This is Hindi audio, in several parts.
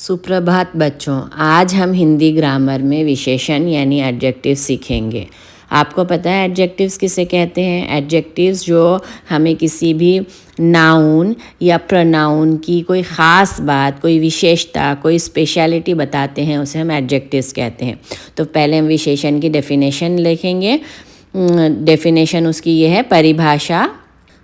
सुप्रभात बच्चों। आज हम हिंदी ग्रामर में विशेषण यानी एडजेक्टिव सीखेंगे। आपको पता है एडजेक्टिव्स किसे कहते हैं? एडजेक्टिव्स जो हमें किसी भी नाउन या प्रोनाउन की कोई ख़ास बात, कोई विशेषता, कोई स्पेशलिटी बताते हैं, उसे हम एडजेक्टिव्स कहते हैं। तो पहले हम विशेषण की डेफिनेशन लिखेंगे। डेफिनेशन उसकी ये है, परिभाषा: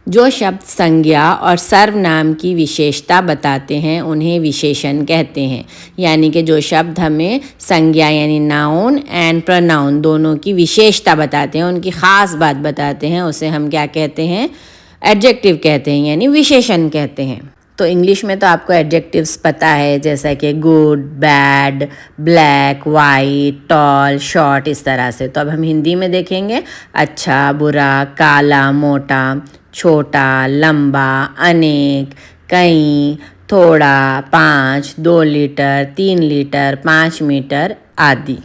जो शब्द संज्ञा और सर्वनाम की विशेषता बताते हैं उन्हें विशेषण कहते हैं। यानी कि जो शब्द हमें संज्ञा यानी नाउन एंड प्रोनाउन दोनों की विशेषता बताते हैं, उनकी ख़ास बात बताते हैं, उसे हम क्या कहते हैं? एडजेक्टिव कहते हैं, यानी विशेषण कहते हैं। तो इंग्लिश में तो आपको एडजेक्टिव्स पता है, जैसा कि good, bad, black, white, tall, short, इस तरह से। तो अब हम हिंदी में देखेंगे। अच्छा, बुरा, काला, मोटा, छोटा, लंबा, अनेक, कई, थोड़ा, 5, 2 लीटर, 3 लीटर, 5 मीटर आदि।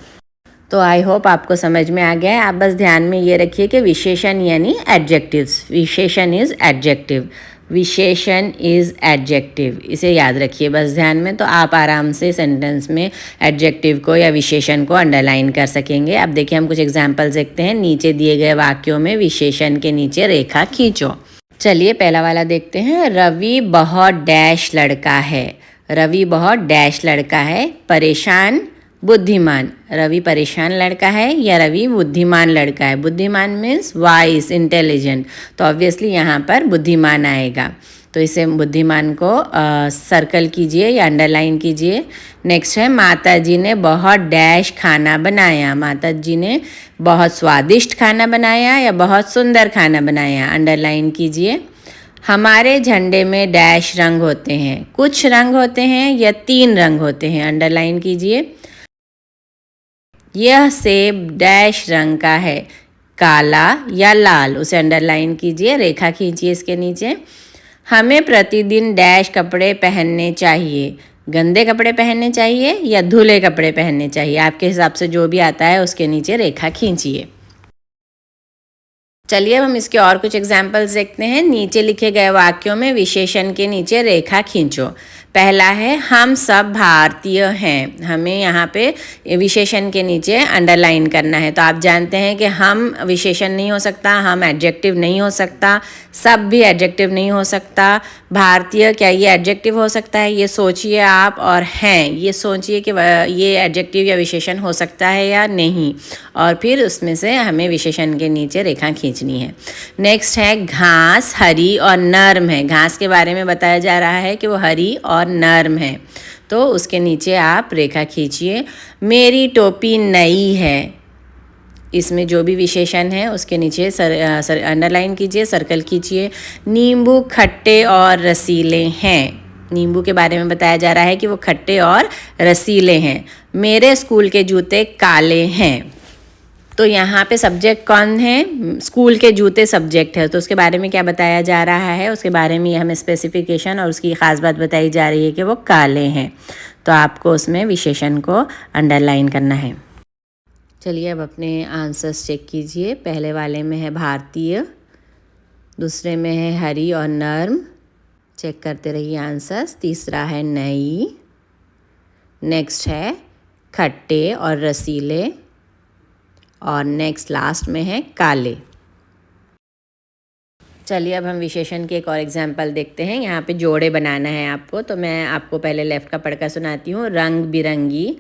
तो आई होप आपको समझ में आ गया है। आप बस ध्यान में ये रखिए कि विशेषण यानी एडजेक्टिव्स, विशेषण इज़ एडजेक्टिव, विशेषण इज़ एडजेक्टिव, इसे याद रखिए बस ध्यान में। तो आप आराम से सेंटेंस में एडजेक्टिव को या विशेषण को अंडरलाइन कर सकेंगे। अब देखिए हम कुछ एग्जाम्पल्स देखते हैं। नीचे दिए गए वाक्यों में विशेषण के नीचे रेखा खींचो। चलिए पहला वाला देखते हैं। रवि बहुत डैश लड़का है। रवि बहुत डैश लड़का है। परेशान, बुद्धिमान। रवि परेशान लड़का है या रवि बुद्धिमान लड़का है? बुद्धिमान मीन्स वाइस, इंटेलिजेंट। तो ऑब्वियसली यहाँ पर बुद्धिमान आएगा। तो इसे बुद्धिमान को सर्कल कीजिए या अंडरलाइन कीजिए। नेक्स्ट है, माता जी ने बहुत डैश खाना बनाया। माता जी ने बहुत स्वादिष्ट खाना बनाया या बहुत सुंदर खाना बनाया, अंडरलाइन कीजिए। हमारे झंडे में डैश रंग होते हैं। कुछ रंग होते हैं या 3 रंग होते हैं, अंडरलाइन कीजिए। यह सेब डैश रंग का है, काला या लाल, उसे अंडरलाइन कीजिए, रेखा खींचिए इसके नीचे। हमें प्रतिदिन डैश कपड़े पहनने चाहिए। गंदे कपड़े पहनने चाहिए या धुले कपड़े पहनने चाहिए? आपके हिसाब से जो भी आता है उसके नीचे रेखा खींचिए। चलिए अब हम इसके और कुछ एग्जाम्पल्स देखते हैं। नीचे लिखे गए वाक्यों में विशेषण के नीचे रेखा खींचो। पहला है, हम सब भारतीय हैं। हमें यहाँ पे विशेषण के नीचे अंडरलाइन करना है। तो आप जानते हैं कि हम विशेषण नहीं हो सकता, हम एडजेक्टिव नहीं हो सकता, सब भी एडजेक्टिव नहीं हो सकता। भारतीय क्या ये एडजेक्टिव हो सकता है? ये सोचिए आप। और हैं, ये सोचिए कि ये एडजेक्टिव या विशेषण हो सकता है या नहीं, और फिर उसमें से हमें विशेषण के नीचे रेखा खींचनी है। नेक्स्ट है, घास हरी और नर्म है। घास के बारे में बताया जा रहा है कि वो हरी और नर्म है, तो उसके नीचे आप रेखा खींचिए। मेरी टोपी नई है। इसमें जो भी विशेषण है उसके नीचे अंडरलाइन कीजिए, सर्कल खींचिए। नींबू खट्टे और रसीले हैं। नींबू के बारे में बताया जा रहा है कि वो खट्टे और रसीले हैं। मेरे स्कूल के जूते काले हैं। तो यहाँ पे सब्जेक्ट कौन है? स्कूल के जूते सब्जेक्ट है। तो उसके बारे में क्या बताया जा रहा है? उसके बारे में हमें स्पेसिफिकेशन और उसकी ख़ास बात बताई जा रही है कि वो काले हैं। तो आपको उसमें विशेषण को अंडरलाइन करना है। चलिए अब अपने आंसर्स चेक कीजिए। पहले वाले में है भारतीय, दूसरे में है हरी और नर्म, चेक करते रहिए आंसर्स। तीसरा है नई, नेक्स्ट है खट्टे और रसीले, और नेक्स्ट लास्ट में है काले। चलिए अब हम विशेषण के एक और एग्जाम्पल देखते हैं। यहाँ पे जोड़े बनाना है आपको, तो मैं आपको पहले लेफ़्ट का पढ़कर सुनाती हूँ। रंग बिरंगी,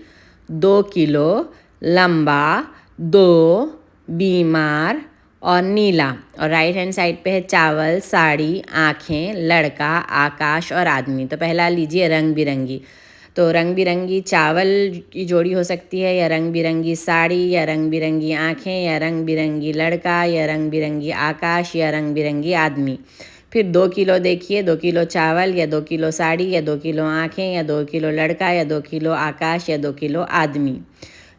2 किलो, लंबा, 2, बीमार और नीला। और राइट हैंड साइड पे है चावल, साड़ी, आँखें, लड़का, आकाश और आदमी। तो पहला लीजिए रंग बिरंगी। तो रंग बिरंगी चावल की जोड़ी हो सकती है, या रंग बिरंगी साड़ी, या रंग बिरंगी आँखें, या रंग बिरंगी लड़का, या रंग बिरंगी आकाश, या रंग बिरंगी आदमी। फिर 2 किलो देखिए, 2 किलो चावल, या 2 किलो साड़ी, या 2 किलो आँखें, या 2 किलो लड़का, या 2 किलो आकाश, या 2 किलो आदमी।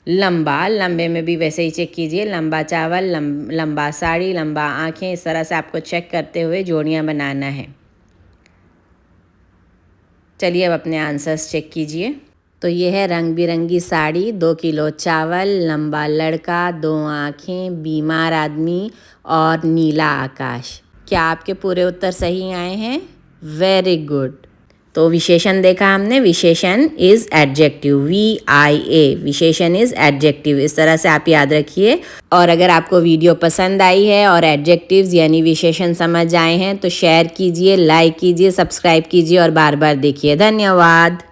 लंबा, लंबे में भी वैसे ही चेक कीजिए, लंबा चावल, लंबा साड़ी, लंबा आँखें, इस तरह से आपको चेक करते हुए जोड़ियाँ बनाना है। चलिए अब अपने आंसर्स चेक कीजिए। तो ये है रंग बिरंगी साड़ी, 2 किलो चावल, लंबा लड़का, 2 आँखें, बीमार आदमी और नीला आकाश। क्या आपके पूरे उत्तर सही आए हैं? Very good. तो विशेषण देखा हमने, विशेषण इज एडजेक्टिव, VIA, विशेषण इज एडजेक्टिव। इस तरह से आप याद रखिए। और अगर आपको वीडियो पसंद आई है और एडजेक्टिव्स यानी विशेषण समझ आए हैं तो शेयर कीजिए, लाइक कीजिए, सब्सक्राइब कीजिए और बार बार देखिए। धन्यवाद।